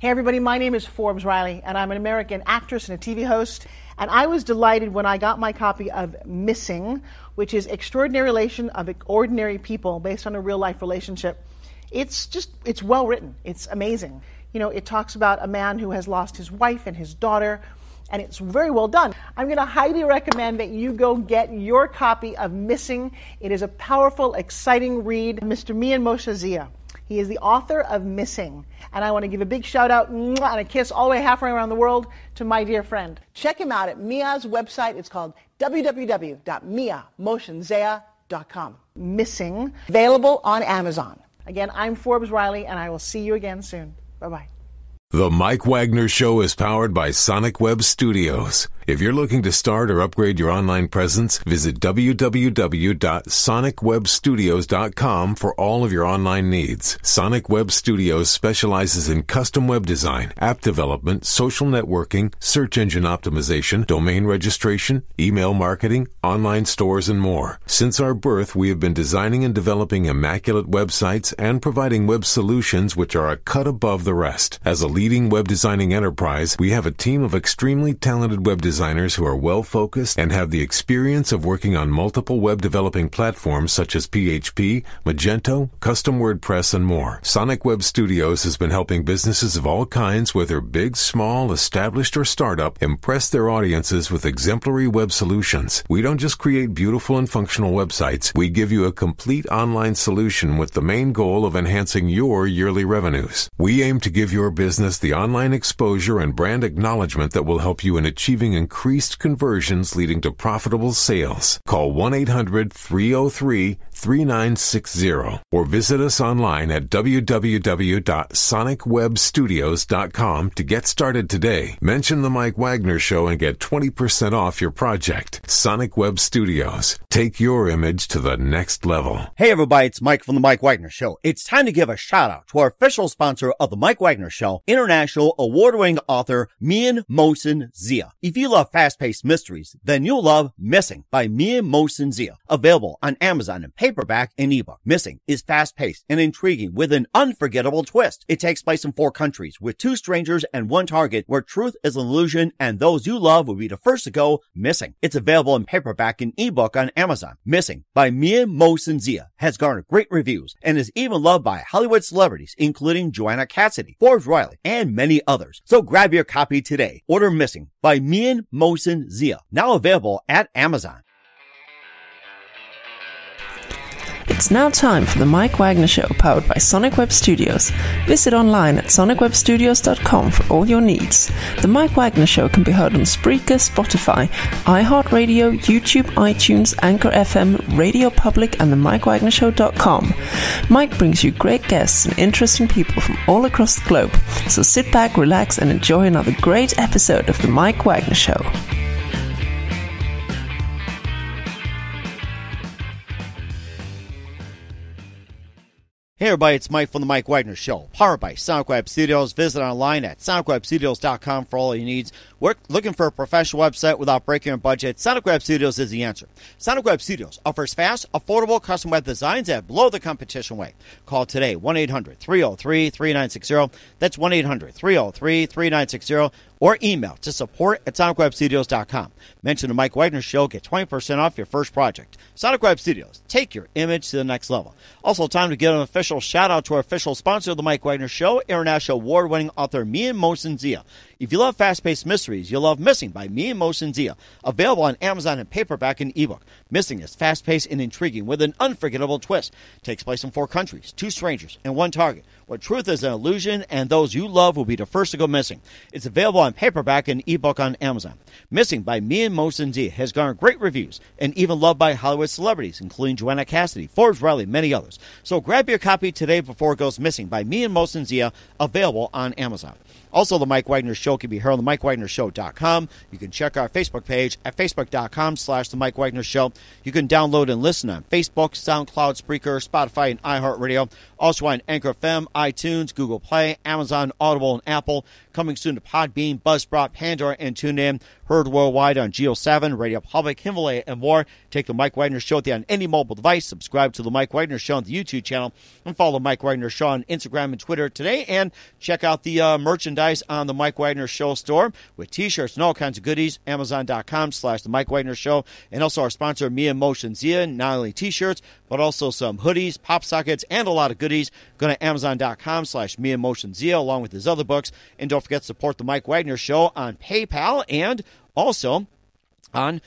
Hey everybody, my name is Forbes Riley, and I'm an American actress and a TV host. And I was delighted when I got my copy of Missing, which is Extraordinary Relation of Ordinary People based on a real-life relationship. It's well written. It's amazing. You know, it talks about a man who has lost his wife and his daughter, and it's very well done. I'm going to highly recommend that you go get your copy of Missing. It is a powerful, exciting read. Mr. Mian Moshe Zia. He is the author of Missing. And I want to give a big shout out and a kiss all the way halfway around the world to my dear friend. Check him out at Mia's website. It's called www.miamoshenzea.com. Missing, available on Amazon. Again, I'm Forbes Riley, and I will see you again soon. Bye-bye. The Mike Wagner Show is powered by Sonic Web Studios. If you're looking to start or upgrade your online presence, visit www.sonicwebstudios.com for all of your online needs. Sonic Web Studios specializes in custom web design, app development, social networking, search engine optimization, domain registration, email marketing, online stores, and more. Since our birth, we have been designing and developing immaculate websites and providing web solutions which are a cut above the rest. As a leading web designing enterprise, we have a team of extremely talented web designers who are well-focused and have the experience of working on multiple web developing platforms such as PHP, Magento, Custom WordPress, and more. Sonic Web Studios has been helping businesses of all kinds, whether big, small, established, or startup, impress their audiences with exemplary web solutions. We don't just create beautiful and functional websites. We give you a complete online solution with the main goal of enhancing your yearly revenues. We aim to give your business the online exposure and brand acknowledgement that will help you in achieving increased conversions leading to profitable sales. Call 1-800-303-3960 or visit us online at www.sonicwebstudios.com to get started today. Mention the Mike Wagner Show and get 20% off your project. Sonic Web Studios. Take your image to the next level. Hey everybody, it's Mike from the Mike Wagner Show. It's time to give a shout out to our official sponsor of the Mike Wagner Show, international award-winning author Mian Moshe Zia. If you love fast-paced mysteries, then you'll love Missing by Mian Moshe Zia. Available on Amazon in paperback and ebook. Missing is fast-paced and intriguing with an unforgettable twist. It takes place in 4 countries with 2 strangers and 1 target where truth is an illusion and those you love will be the first to go missing. It's available in paperback and ebook on Amazon. Missing by Mian Moshe Zia has garnered great reviews and is even loved by Hollywood celebrities including Joanna Cassidy, Forbes Riley, and many others. So grab your copy today. Order Missing by Mian Moshe Zia, now available at Amazon. It's now time for the Mike Wagner Show, powered by Sonic Web Studios. Visit online at sonicwebstudios.com for all your needs. The Mike Wagner Show can be heard on Spreaker, Spotify, iHeartRadio, YouTube, iTunes, Anchor FM, Radio Public, and the MikeWagnerShow.com. Mike brings you great guests and interesting people from all across the globe. So sit back, relax, and enjoy another great episode of the Mike Wagner Show. Hey everybody, it's Mike from the Mike Wagner Show, powered by Sonic Web Studios. Visit online at sonicwebstudios.com for all your needs. We're looking for a professional website without breaking your budget. Sonic Web Studios is the answer. Sonic Web Studios offers fast, affordable custom web designs at below the competition rate. Call today, 1-800-303-3960. That's 1-800-303-3960. Or email to support@sonicwebstudios.com. Mention the Mike Wagner Show, get 20% off your first project. Sonic Web Studios, take your image to the next level. Also, time to give an official shout out to our official sponsor of the Mike Wagner Show, international award-winning author Mian Moshe Zia. If you love fast-paced mysteries, you'll love Missing by Mian Moshe Zia. Available on Amazon in paperback and ebook. Missing is fast-paced and intriguing with an unforgettable twist. Takes place in 4 countries, 2 strangers, and 1 target. Where truth is an illusion and those you love will be the first to go missing. It's available on paperback and ebook on Amazon. Missing by Mian Moshe Zia has garnered great reviews and even loved by Hollywood celebrities, including Joanna Cassidy, Forbes Riley, and many others. So grab your copy today before it goes missing by Mian Moshe Zia, available on Amazon. Also, the Mike Wagner Show can be heard on the MikeWagnerShow.com. You can check our Facebook page at Facebook.com/The Mike Wagner Show. You can download and listen on Facebook, SoundCloud, Spreaker, Spotify, and iHeartRadio. Also on Anchor FM, iTunes, Google Play, Amazon, Audible, and Apple. Coming soon to Podbean, Buzzsprout, Pandora, and TuneIn. Heard worldwide on Geo 7, Radio Public, Himalaya, and more. Take the Mike Wagner Show with you on any mobile device. Subscribe to the Mike Wagner Show on the YouTube channel, and follow Mike Wagner Show on Instagram and Twitter today. And check out the merchandise on the Mike Wagner Show store with T-shirts and all kinds of goodies. Amazon.com/the Mike Wagner Show, and also our sponsor Mia Motion Zia. Not only T-shirts, but also some hoodies, pop sockets, and a lot of goodies. Go to Amazon.com/Mia Motion Zia, along with his other books. And don't forget to support the Mike Wagner Show on PayPal and also on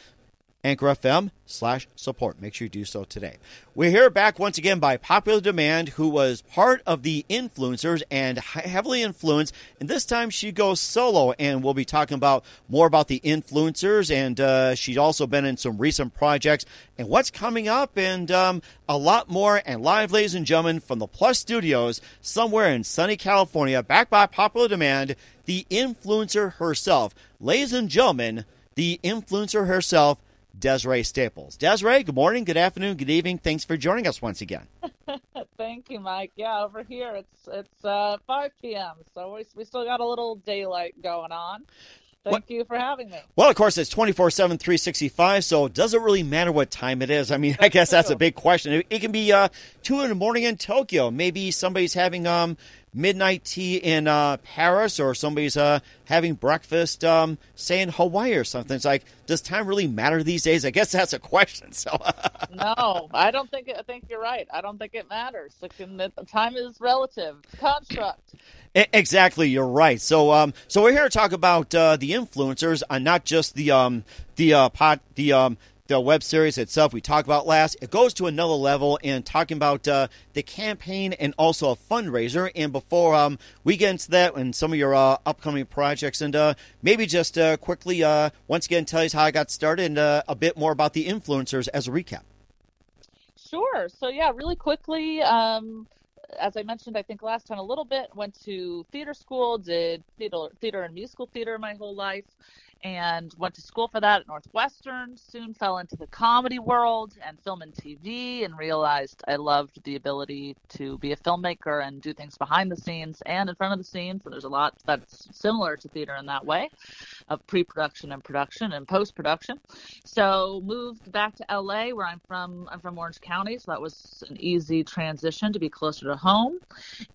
Anchor FM/support. Make sure you do so today. We're here back once again by popular demand, who was part of the influencers and heavily influenced. And this time she goes solo, and we'll be talking about more about the influencers. And she's also been in some recent projects and what's coming up, and a lot more. And live, ladies and gentlemen, from the Plus Studios somewhere in sunny California, back by popular demand, the influencer herself. Ladies and gentlemen, the influencer herself, Desiree Staples. Desiree, good morning, good afternoon, good evening. Thanks for joining us once again. Thank you, Mike. Yeah, over here it's 5 p.m., so we still got a little daylight going on. Thank you for having me. Well, of course, it's 24/7, 365, so does it really matter what time it is? I mean, I guess that's a big question. It can be 2 in the morning in Tokyo. Maybe somebody's having midnight tea in Paris, or somebody's having breakfast, say, in Hawaii or something. It's like, does time really matter these days? I guess that's a question. So No, I think you're right. I don't think it matters. Time is relative. It's a construct. Exactly, you're right. So we're here to talk about the influencers, not just the web series itself we talked about last. It goes to another level in talking about the campaign and also a fundraiser. And before we get into that and some of your upcoming projects, and maybe just quickly, once again, tell us how I got started and a bit more about the influencers as a recap. Sure. So, yeah, really quickly, as I mentioned, I think last time a little bit, went to theater school, did theater and musical theater my whole life, and went to school for that at Northwestern. Soon fell into the comedy world and film and TV, and realized I loved the ability to be a filmmaker and do things behind the scenes and in front of the scenes. And there's a lot that's similar to theater in that way, of pre-production and production and post-production. So moved back to LA, where I'm from Orange County, so that was an easy transition to be closer to home.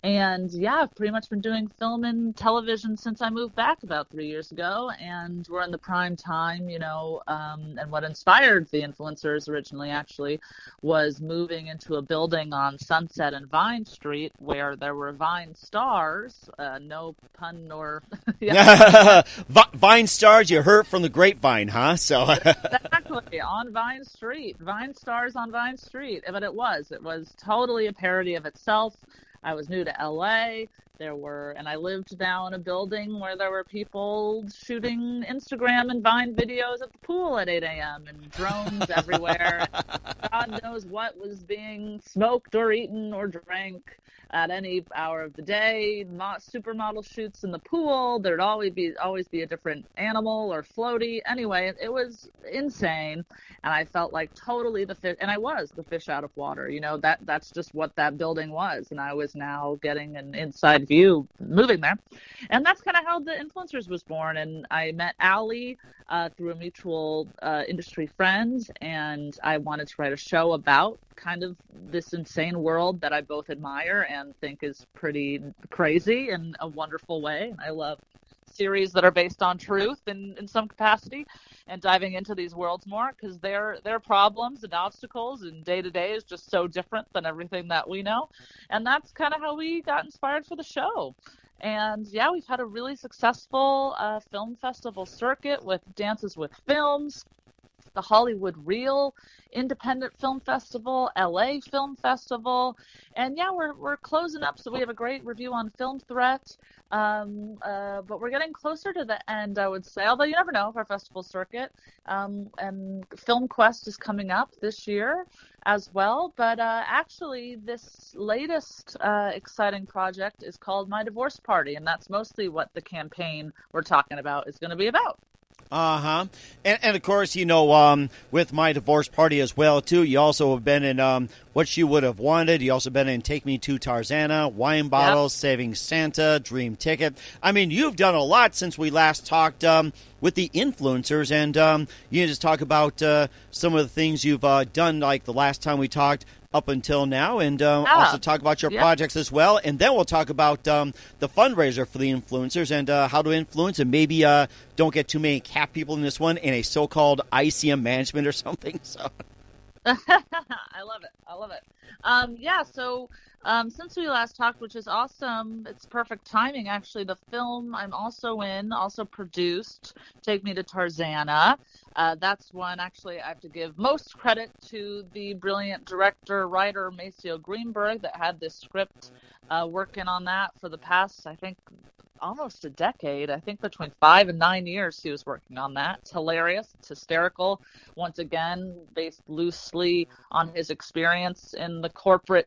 And yeah, I've pretty much been doing film and television since I moved back about 3 years ago, and we're in the prime time, and what inspired the influencers originally actually was moving into a building on Sunset and Vine Street where there were Vine stars, no pun nor... Vine stars, you heard from the grapevine, huh? So Exactly, on Vine Street. Vine stars on Vine Street. But it was totally a parody of itself. I was new to LA. And I lived now in a building where there were people shooting Instagram and Vine videos at the pool at 8 a.m. and drones everywhere. God knows what was being smoked or eaten or drank at any hour of the day. Supermodel shoots in the pool. There'd always be a different animal or floaty. Anyway, it was insane. And I felt like totally the fish, and I was the fish out of water. That's just what that building was. And I was now getting an inside view moving there. And that's kind of how the influencers was born. And I met Allie through a mutual industry friend, and I wanted to write a show about kind of this insane world that I both admire and think is pretty crazy in a wonderful way. I love series that are based on truth in some capacity, and diving into these worlds more, because their problems and obstacles and day to day is just so different than everything that we know. And that's kind of how we got inspired for the show. And yeah, we've had a really successful film festival circuit with Dances with Films, the Hollywood Reel Independent Film Festival, LA Film Festival, and yeah, we're closing up. So we have a great review on Film Threat, but we're getting closer to the end, I would say. Although you never know, our festival circuit, and Film Quest is coming up this year as well. But actually, this latest exciting project is called My Divorce Party, and that's mostly what the campaign we're talking about is going to be about. Uh-huh. And of course, with My Divorce Party as well, too, you also have been in What She Would Have Wanted. You also been in Take Me to Tarzana, Wine Bottles, Saving Santa, Dream Ticket. I mean, you've done a lot since we last talked with the influencers, and you can just talk about some of the things you've done, like the last time we talked, up until now, and also talk about your projects as well. And then we'll talk about the fundraiser for the influencers and how to influence, and maybe don't get too many cat people in this one, in a so-called ICM management or something. So I love it. So since we last talked, which is awesome, it's perfect timing, actually. The film I'm also produced, Take Me to Tarzana. That's one, actually, I have to give most credit to the brilliant director, writer, Maceo Greenberg, that had this script working on that for the past, I think, almost a decade. I think between 5 and 9 years he was working on that. It's hilarious. It's hysterical. Once again, based loosely on his experience in the corporate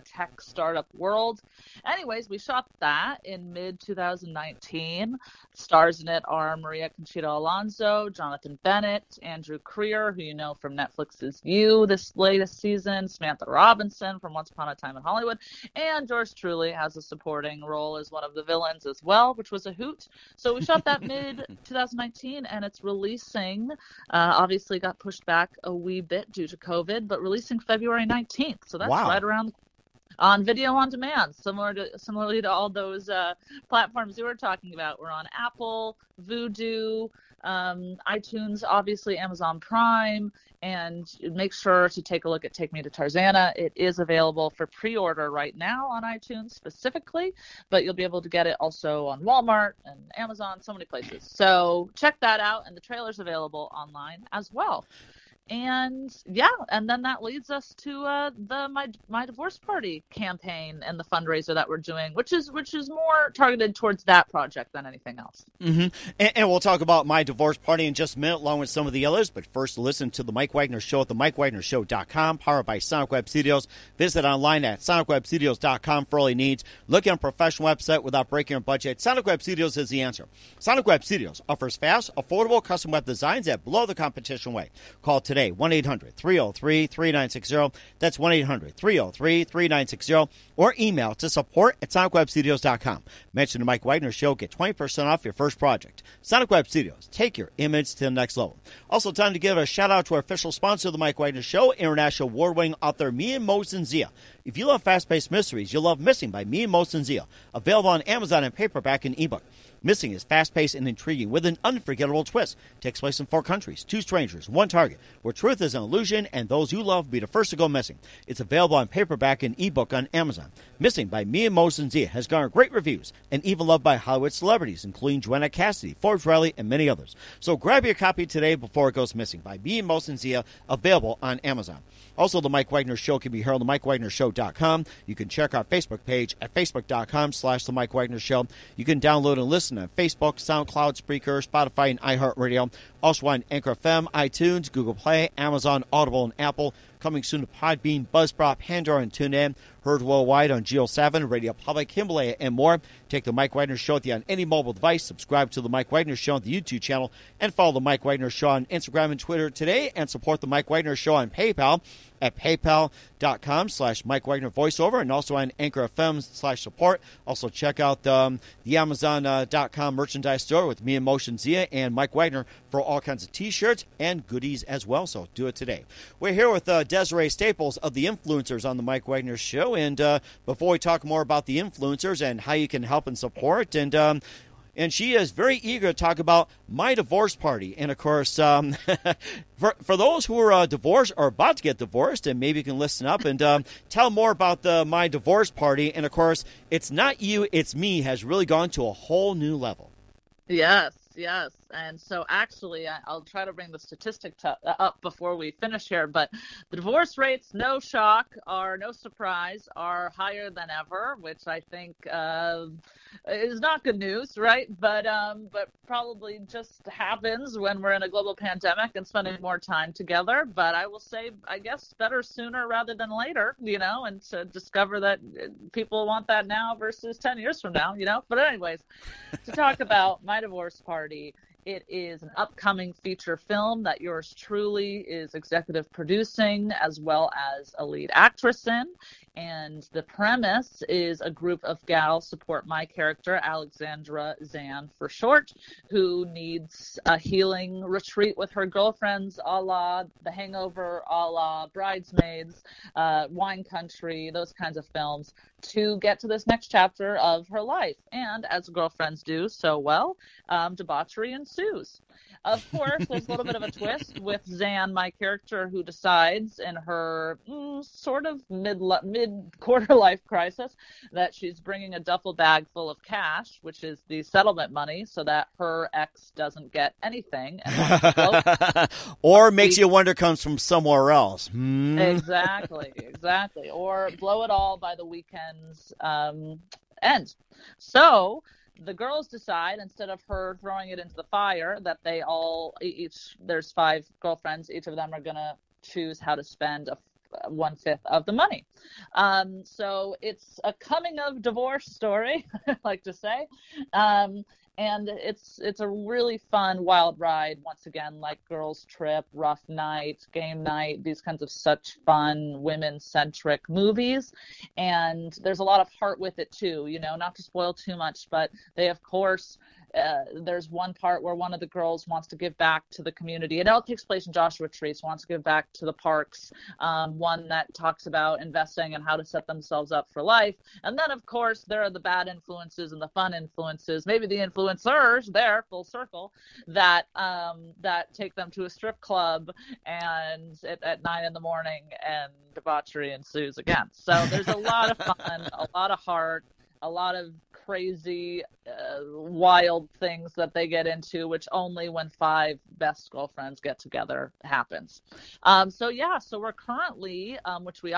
tech startup world. Anyways, we shot that in mid-2019. Stars in it are Maria Conchita Alonso, Jonathan Bennett, Andrew Creer, who you know from Netflix's You this latest season, Samantha Robinson from Once Upon a Time in Hollywood, and George Truly has a supporting role as one of the villains as well, which was a hoot. So we shot that mid-2019, and it's releasing, obviously got pushed back a wee bit due to COVID, but releasing February 19th. So that's right around on video on demand, similarly to all those platforms you were talking about. We're on Apple, Vudu, iTunes, obviously Amazon Prime, and make sure to take a look at Take Me to Tarzana. It is available for pre-order right now on iTunes specifically, but you'll be able to get it also on Walmart and Amazon, so many places. So check that out, and the trailer's available online as well. And and then that leads us to the My Divorce Party campaign and the fundraiser that we're doing, which is more targeted towards that project than anything else. Mm-hmm. And we'll talk about My Divorce Party in just a minute, along with some of the others. But first, listen to the Mike Wagner Show at themikewagnershow.com, powered by Sonic Web Studios. Visit online at sonicwebstudios.com for all your needs. Look at a professional website without breaking your budget. Sonic Web Studios is the answer. Sonic Web Studios offers fast, affordable custom web designs at below the competition rate. Call today, 1-800-303-3960. That's 1-800-303-3960. Or email to support@sonicwebstudios.com. Mention the Mike Wagner Show. Get 20% off your first project. Sonic Web Studios. Take your image to the next level. Also, time to give a shout-out to our official sponsor of the Mike Wagner Show, international award-winning author Mia Mosin-Zia. If you love fast-paced mysteries, you'll love Missing by Mia Mosin-Zia. Available on Amazon in paperback and ebook. Missing is fast-paced and intriguing with an unforgettable twist. Takes place in 4 countries, 2 strangers, 1 target, where truth is an illusion and those you love be the first to go missing. It's available on paperback and ebook on Amazon. Missing by Mia Mosin-Zia has garnered great reviews and even loved by Hollywood celebrities, including Joanna Cassidy, Forbes Riley, and many others. So grab your copy today before it goes missing by Mia Mosin-Zia, available on Amazon. Also, the Mike Wagner Show can be heard on themikewagnershow.com. You can check our Facebook page at facebook.com/The Mike Wagner Show. You can download and listen on Facebook, SoundCloud, Spreaker, Spotify, and iHeartRadio. Also on Anchor FM, iTunes, Google Play, Amazon, Audible, and Apple. Coming soon to Podbean, Buzzsprout, Pandora, and TuneIn. Heard worldwide on Geo 7, Radio Public, Himalaya, and more. Take the Mike Wagner Show with you on any mobile device. Subscribe to the Mike Wagner Show on the YouTube channel. And follow the Mike Wagner Show on Instagram and Twitter today. And support the Mike Wagner Show on PayPal at paypal.com/Mike Wagner Voiceover. And also on Anchor FM/support. Also check out the Amazon.com merchandise store with me and Mosin-Zia and Mike Wagner for all kinds of T-shirts and goodies as well. So do it today. We're here with Desiree Staples of the Influencers on the Mike Wagner Show. And before we talk more about the influencers and how you can help and support, and she is very eager to talk about My Divorce Party. And, of course, for those who are divorced or about to get divorced, and maybe you can listen up and tell more about the My Divorce Party. And, of course, It's Not You, It's Me has really gone to a whole new level. Yes. And so actually, I'll try to bring the statistic up before we finish here, but the divorce rates, no shock, or no surprise, are higher than ever, which I think is not good news, right? But probably just happens when we're in a global pandemic and spending more time together. But I will say, I guess, better sooner rather than later, and to discover that people want that now versus 10 years from now, But anyways, to talk about My Divorce Party, It is an upcoming feature film that yours truly is executive producing as well as a lead actress in. And the premise is a group of gals support my character, Alexandra Zan for short, who needs a healing retreat with her girlfriends, a la The Hangover, a la Bridesmaids, Wine Country, those kinds of films, to get to this next chapter of her life. And as girlfriends do so well, debauchery ensues. Of course, there's a little bit of a twist with Zan, my character, who decides in her sort of mid-quarter life crisis that she's bringing a duffel bag full of cash, which is the settlement money, so that her ex doesn't get anything. And or makes you wonder comes from somewhere else. Exactly. Or blow it all by the weekend's end. So the girls decide, instead of her throwing it into the fire, that they all, there's 5 girlfriends, each of them are going to choose how to spend 1/5 of the money. So it's a coming of divorce story, I like to say. And it's a really fun, wild ride. Once again, like Girls Trip, Rough Night, Game Night, these kinds of such fun women-centric movies. And there's a lot of heart with it too, not to spoil too much, but they, of course, there's one part where one of the girls wants to give back to the community. It all takes place in Joshua Tree, so wants to give back to the parks. One that talks about investing and how to set themselves up for life. And then, of course, there are the bad influences and the fun influences, maybe the influencers there, full circle, that take them to a strip club and at 9 in the morning, and debauchery ensues again. So there's a lot of fun, a lot of heart, a lot of crazy, wild things that they get into, which only when 5 best girlfriends get together happens. So we're currently, which we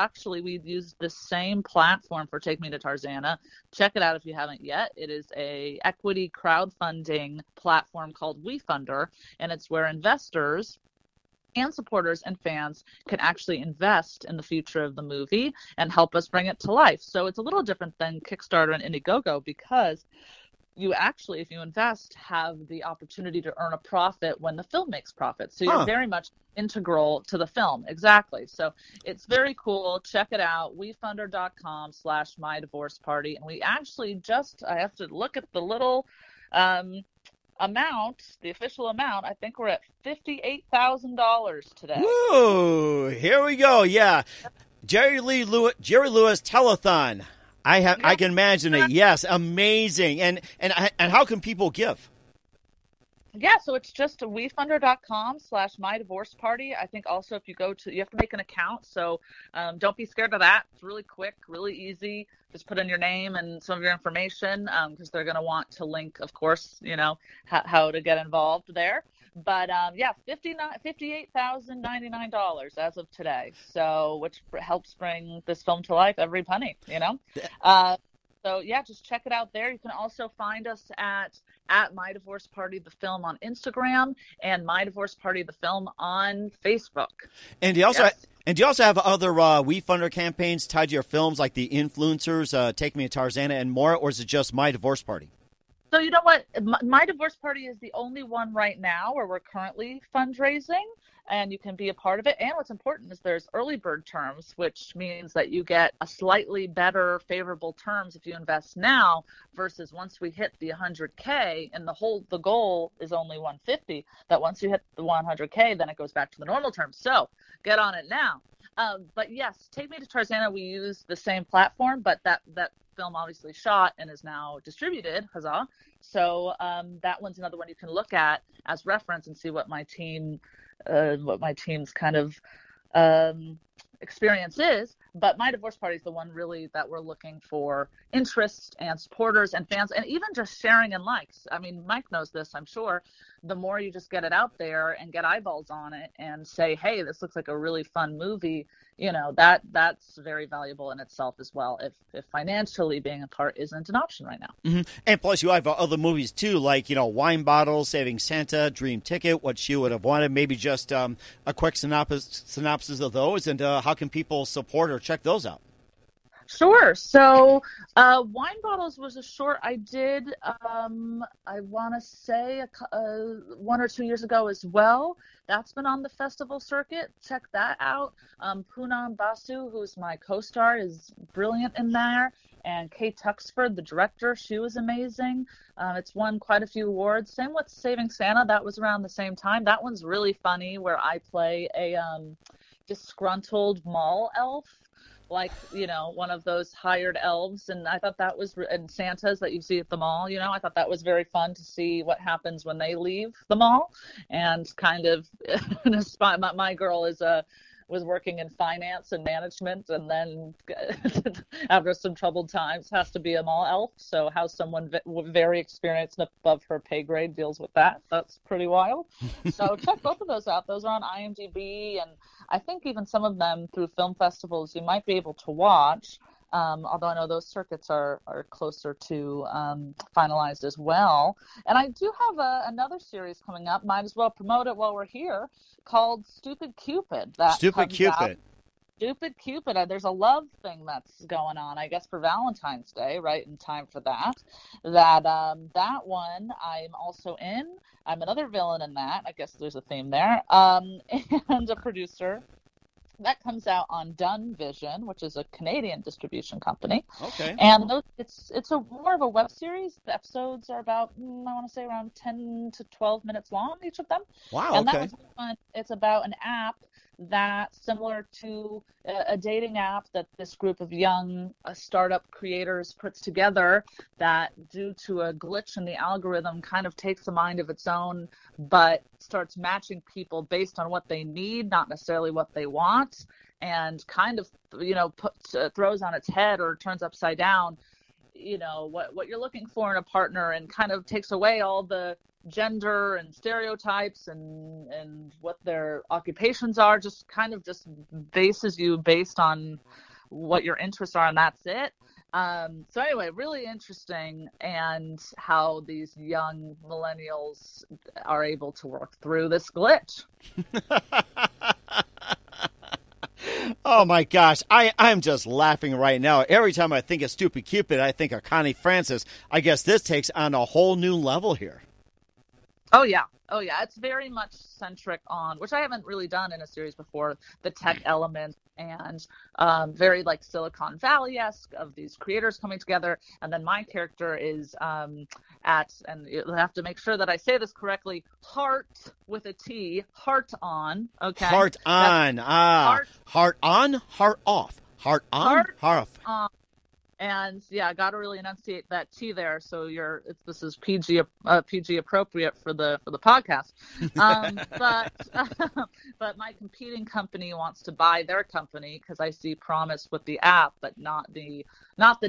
used the same platform for Take Me to Tarzana. Check it out if you haven't yet. It is a equity crowdfunding platform called WeFunder, and it's where investors and supporters and fans can actually invest in the future of the movie and help us bring it to life. So it's a little different than Kickstarter and Indiegogo, because you actually, if you invest, have the opportunity to earn a profit when the film makes profit. So you're very much integral to the film. Exactly. So it's very cool. Check it out. WeFunder.com/mydivorceparty. And we actually I have to look at the little amount, the official amount. I think we're at $58,000 today. Woo! Here we go. Yeah, Jerry Lewis telethon. I can imagine it. Yes, amazing. And how can people give? Yeah, so it's just WeFunder.com/mydivorceparty. I think also if you you have to make an account, so don't be scared of that. It's really quick, really easy. Just put in your name and some of your information, because they're going to want to link, of course, how to get involved there. But $58,099 as of today. So, which helps bring this film to life, every penny, So just check it out there. You can also find us at My Divorce Party the Film on Instagram and My Divorce Party the Film on Facebook. And do you also have other WeFunder campaigns tied to your films, like the influencers, Take Me to Tarzana and more, or is it just My Divorce Party? So you know what? My Divorce Party is the only one right now where we're currently fundraising, and you can be a part of it. And what's important is there's early bird terms, which means that you get a slightly better favorable terms if you invest now versus once we hit the 100K, and the goal is only 150, that once you hit the 100K, then it goes back to the normal terms. So get on it now. But yes, Take Me to Tarzana, we use the same platform, but that film obviously shot and is now distributed, huzzah. So that one's another one you can look at as reference and see what my team's kind of experience is. But My Divorce Party is the one really that we're looking for interest and supporters and fans, and even just sharing and likes. I mean, Mike knows this, I'm sure. The more you just get it out there and get eyeballs on it and say, hey, this looks like a really fun movie, that's very valuable in itself as well, if financially being a part isn't an option right now. Mm-hmm. And plus you have other movies too, like, Wine Bottles, Saving Santa, Dream Ticket, What She Would Have Wanted. Maybe just a quick synopsis of those, and how can people support or check those out? Sure. So, Wine Bottles was a short I did, I want to say 1 or 2 years ago as well. That's been on the festival circuit. Check that out. Poonam Basu, who's my co-star, is brilliant in there. And Kate Tuxford, the director, she was amazing. It's won quite a few awards. Same with Saving Santa. That was around the same time. That one's really funny, where I play a disgruntled mall elf, like, one of those hired elves. And I thought that was, and Santas that you see at the mall, I thought that was very fun to see what happens when they leave the mall. And kind of, my girl was working in finance and management, and then after some troubled times has to be a mall elf. So how someone very experienced and above her pay grade deals with that, that's pretty wild. So check both of those out. Those are on IMDb, and I think even some of them through film festivals you might be able to watch. Although I know those circuits are closer to finalized as well. And I do have another series coming up. Might as well promote it while we're here, called Stupid Cupid. Stupid Cupid. Stupid Cupid. There's a love thing that's going on, I guess, for Valentine's Day, right in time for that. That one I'm also in. I'm another villain in that. I guess there's a theme there. And a producer. That comes out on Done Vision, which is a Canadian distribution company. Okay. And it's more of a web series. The episodes are about, I want to say, around 10 to 12 minutes long, each of them. Wow, and okay. That was fun. It's about an app that's similar to a dating app that this group of young startup creators puts together, that due to a glitch in the algorithm kind of takes a mind of its own, but starts matching people based on what they need, not necessarily what they want, and kind of, throws on its head or turns upside down, what you're looking for in a partner, and kind of takes away all the gender and stereotypes and what their occupations are, just bases you based on what your interests are, and that's it. So anyway, really interesting, and how these young millennials are able to work through this glitch. Oh my gosh, I'm just laughing right now. Every time I think of Stupid Cupid, I think of Connie Francis. I guess this takes on a whole new level here. Oh yeah. It's very much centric on, which I haven't really done in a series before, the tech element, and very like Silicon Valley-esque of these creators coming together. And then my character is and you'll have to make sure that I say this correctly, Heart with a T, Heart On. Okay. Heart on. Heart on, heart off. Heart on, heart off. And yeah, I got to really enunciate that T there. So this is PG appropriate for the podcast. But my competing company wants to buy their company because I see promise with the app, but not the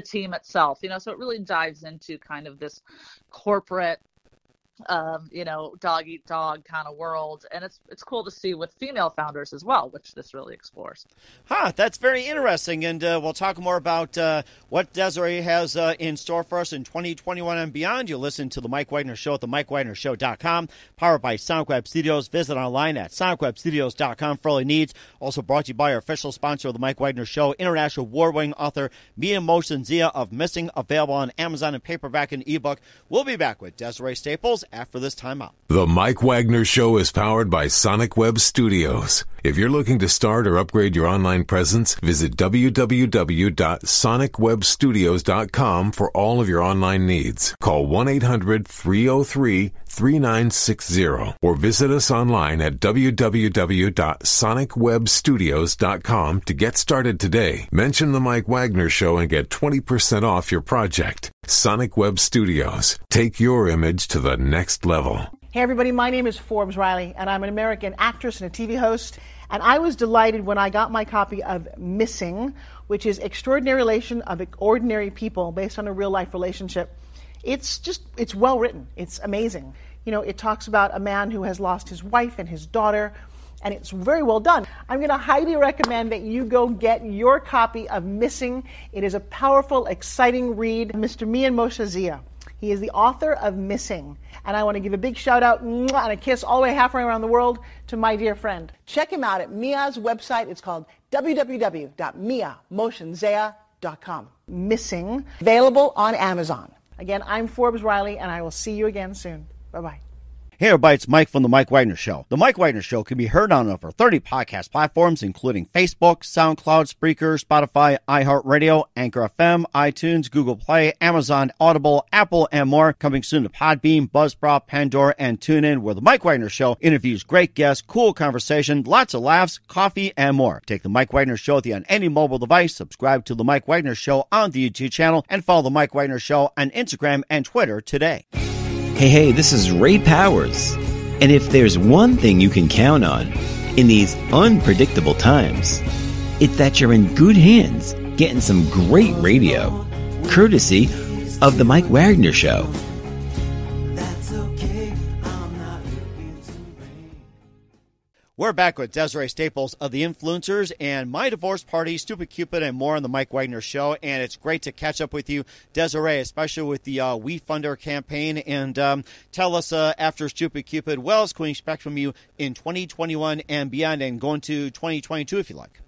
team itself. So it really dives into kind of this corporate, dog eat dog kind of world, and it's cool to see with female founders as well, which this really explores. That's very interesting, and we'll talk more about what Desiree has in store for us in 2021 and beyond. You listen to The Mike Wagner Show at themikewagnershow.com, powered by Sonic Web Studios. Visit online at sonicwebstudios.com for all your needs. Also brought to you by our official sponsor of The Mike Wagner Show, international award-winning author Mia Motion Zia of Missing, available on Amazon in paperback and ebook. We'll be back with Desiree Staples after this time out. The Mike Wagner Show is powered by Sonic Web Studios. If you're looking to start or upgrade your online presence, visit www.sonicwebstudios.com for all of your online needs. Call 1-800-303-3960 or visit us online at www.sonicwebstudios.com to get started today. Mention The Mike Wagner Show and get 20% off your project. Sonic Web Studios. Take your image to the next level. Hey everybody, my name is Forbes Riley, and I'm an American actress and a TV host. And I was delighted when I got my copy of Missing, which is Extraordinary Relation of Ordinary People, based on a real-life relationship. It's well written. It's amazing. It talks about a man who has lost his wife and his daughter, and it's very well done. I'm going to highly recommend that you go get your copy of Missing. It is a powerful, exciting read. Mr. Mian Moshe Zia. He is the author of Missing. And I want to give a big shout out and a kiss all the way halfway around the world to my dear friend. Check him out at Mia's website. It's called www.miamotionzea.com. Forbes.com. Missing. Available on Amazon. Again, I'm Forbes Riley, and I will see you again soon. Bye-bye. Hey everybody, it's Mike from The Mike Wagner Show. The Mike Wagner Show can be heard on over 30 podcast platforms, including Facebook, SoundCloud, Spreaker, Spotify, iHeartRadio, Anchor FM, iTunes, Google Play, Amazon, Audible, Apple, and more. Coming soon to Podbean, Buzzsprout, Pandora, and TuneIn, where The Mike Wagner Show interviews great guests, cool conversation, lots of laughs, coffee, and more. Take The Mike Wagner Show with you on any mobile device, subscribe to The Mike Wagner Show on the YouTube channel, and follow The Mike Wagner Show on Instagram and Twitter today. Hey, this is Ray Powers. And if there's one thing you can count on in these unpredictable times, it's that you're in good hands getting some great radio, courtesy of The Mike Wagner Show. We're back with Desiree Staples of The Influencers and My Divorce Party, Stupid Cupid, and more on The Mike Wagner Show. And it's great to catch up with you, Desiree, especially with the We Funder campaign. And tell us, after Stupid Cupid, what else can we expect from you in 2021 and beyond, and going to 2022 if you like?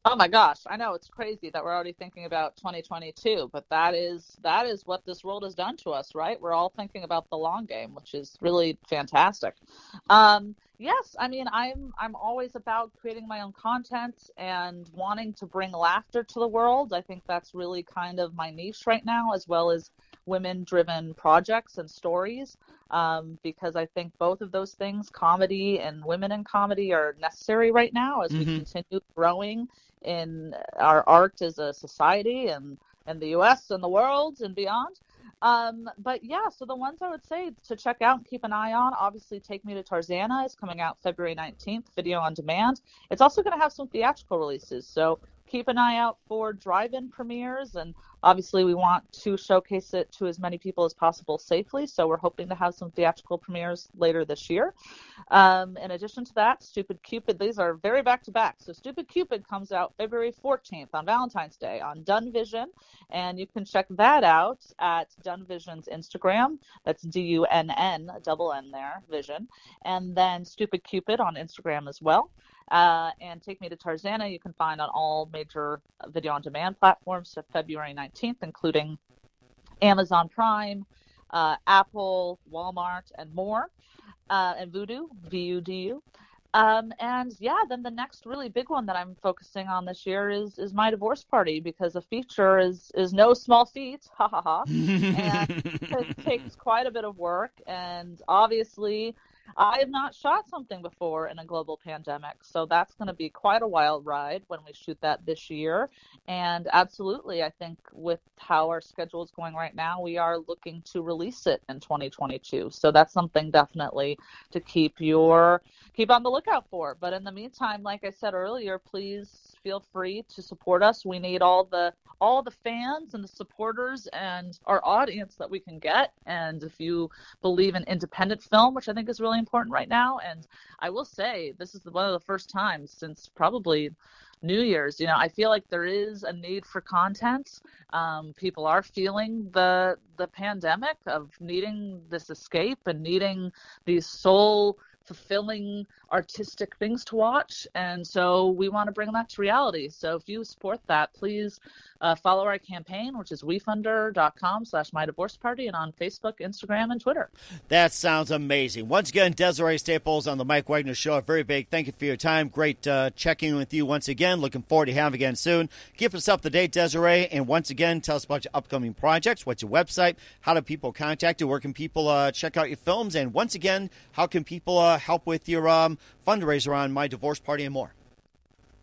Oh my gosh, I know it's crazy that we're already thinking about 2022, but that is what this world has done to us, right? We're all thinking about the long game, which is really fantastic. Yes, I mean, I'm always about creating my own content and wanting to bring laughter to the world. I think that's really kind of my niche right now, as well as women-driven projects and stories, because I think both of those things, comedy and women in comedy, are necessary right now as we continue growing in our art as a society and the U.S. and the world and beyond. But yeah, so the ones I would say to check out and keep an eye on, obviously Take Me to Tarzana is coming out February 19th, video on demand. It's also going to have some theatrical releases, so keep an eye out for drive-in premieres, and obviously we want to showcase it to as many people as possible safely, so we're hoping to have some theatrical premieres later this year. In addition to that, Stupid Cupid, these are very back-to-back. So Stupid Cupid comes out February 14th on Valentine's Day on Done Vision, and you can check that out at Done Vision's Instagram. That's D-U-N-N, a double N there, Vision. And then Stupid Cupid on Instagram as well. And Take Me to Tarzana you can find on all major video on demand platforms to February 19th, including Amazon Prime, Apple, Walmart, and more, and Vudu, V-U-D-U. And yeah, then the next really big one that I'm focusing on this year is My Divorce Party, because a feature is no small feat, ha ha ha, and it takes quite a bit of work, and obviously I have not shot something before in a global pandemic, so that's going to be quite a wild ride when we shoot that this year. And absolutely, I think with how our schedule is going right now, we are looking to release it in 2022. So that's something definitely to keep on the lookout for. But in the meantime, like I said earlier, please feel free to support us. We need all the fans and the supporters and our audience that we can get. And if you believe in independent film, which I think is really important right now, and I will say this is one of the first times since probably New Year's, I feel like there is a need for content. People are feeling the pandemic of needing this escape and needing these soul fulfilling artistic things to watch, and so we want to bring that to reality. So if you support that, please follow our campaign, which is wefunder.com/mydivorceparty, and on Facebook, Instagram, and Twitter. That sounds amazing. Once again, Desiree Staples on the Mike Wagner Show. A very big thank you for your time. Great checking with you once again. Looking forward to having you again soon. Keep us up to date, Desiree, and once again, tell us about your upcoming projects. What's your website? How do people contact you? Where can people check out your films? And once again, how can people help with your fundraiser on My Divorce Party and more?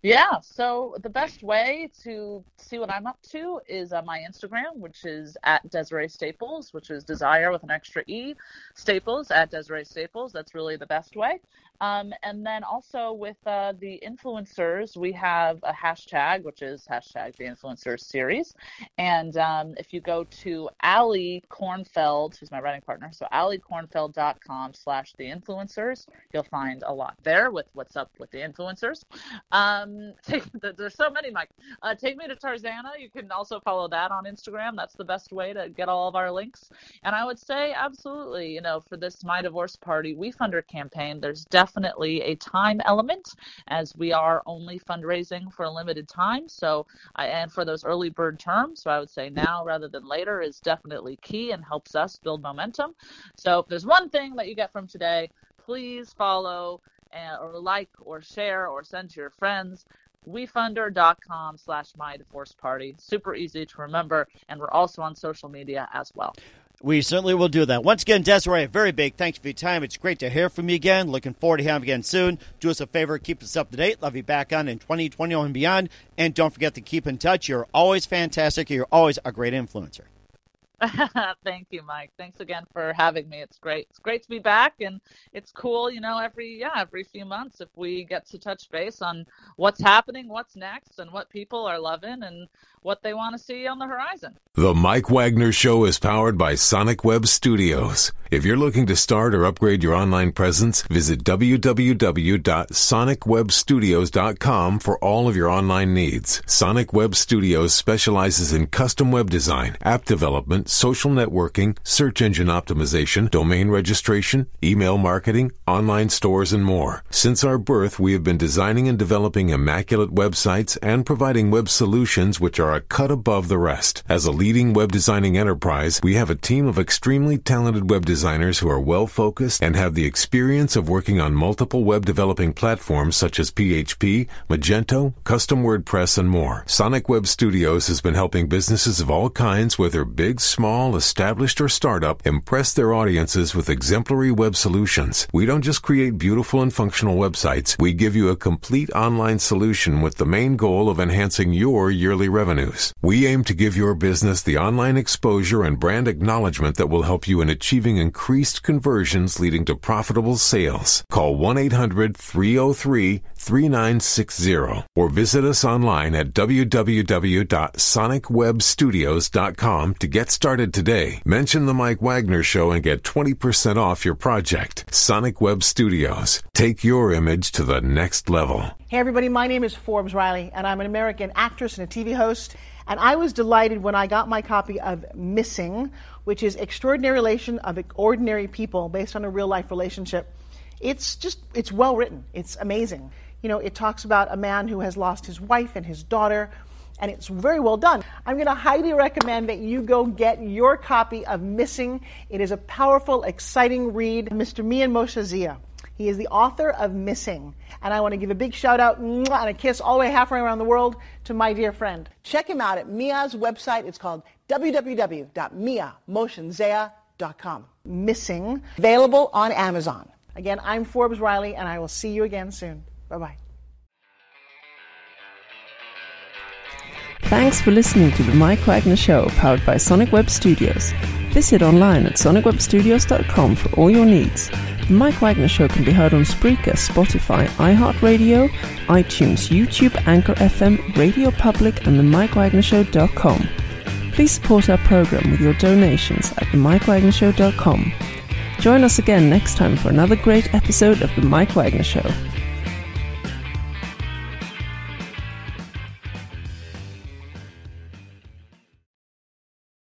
Yeah, so the best way to see what I'm up to is my Instagram, which is at Desiree Staples, which is Desire with an extra E, Staples, at Desiree Staples. That's really the best way. And then also with the influencers, we have a hashtag, which is hashtag the influencers series. And if you go to Allie Kornfeld, who's my writing partner, so alliekornfeld.com/the influencers, you'll find a lot there with what's up with the influencers. There's so many, Mike. Take Me to Tarzana. You can also follow that on Instagram. That's the best way to get all of our links. And I would say, absolutely, for this My Divorce Party WeFunder campaign, there's definitely a time element, as we are only fundraising for a limited time. So, and for those early bird terms, so I would say now rather than later is definitely key and helps us build momentum. So if there's one thing that you get from today, please follow or like or share or send to your friends. WeFunder.com/MyDivorceParty. Super easy to remember. And we're also on social media as well. We certainly will do that. Once again, Desiree, a very big thanks for your time. It's great to hear from you again. Looking forward to having you again soon. Do us a favor, keep us up to date. Love you back on in 2021 and beyond. And don't forget to keep in touch. You're always fantastic. You're always a great influencer. Thank you, Mike. Thanks again for having me. It's great. It's great to be back, and it's cool, every few months if we get to touch base on what's happening, what's next, and what people are loving and what they want to see on the horizon. The Mike Wagner Show is powered by Sonic Web Studios. If you're looking to start or upgrade your online presence, visit www.sonicwebstudios.com for all of your online needs. Sonic Web Studios specializes in custom web design, app development, social networking, search engine optimization, domain registration, email marketing, online stores, and more. Since our birth, we have been designing and developing immaculate websites and providing web solutions which are a cut above the rest. As a leading web designing enterprise, we have a team of extremely talented web designers who are well-focused and have the experience of working on multiple web developing platforms such as PHP, Magento, custom WordPress, and more. Sonic Web Studios has been helping businesses of all kinds, whether big, small, established, or startup, impress their audiences with exemplary web solutions. We don't just create beautiful and functional websites. We give you a complete online solution with the main goal of enhancing your yearly revenues. We aim to give your business the online exposure and brand acknowledgement that will help you in achieving increased conversions leading to profitable sales. Call 1-800-303-3960 or visit us online at www.sonicwebstudios.com to get started today. Mention the Mike Wagner Show and get 20% off your project. Sonic Web Studios. Take your image to the next level. Hey everybody, my name is Forbes Riley, and I'm an American actress and a TV host. And I was delighted when I got my copy of Missing, which is Extraordinary Relation of Ordinary People based on a real-life relationship. It's well written. It's amazing. It talks about a man who has lost his wife and his daughter, and it's very well done. I'm going to highly recommend that you go get your copy of Missing. It is a powerful, exciting read. Mr. Mian Moshe Zia. He is the author of Missing. And I want to give a big shout out and a kiss all the way halfway around the world to my dear friend. Check him out at Mia's website. It's called www.miamoshenzea.com. Missing. Available on Amazon. Again, I'm Forbes Riley, and I will see you again soon. Bye-bye. Thanks for listening to the Mike Wagner Show, powered by Sonic Web Studios. Visit online at sonicwebstudios.com for all your needs. The Mike Wagner Show can be heard on Spreaker, Spotify, iHeartRadio, iTunes, YouTube, Anchor FM, Radio Public, and themikewagnershow.com. Please support our program with your donations at themikewagnershow.com. Join us again next time for another great episode of The Mike Wagner Show.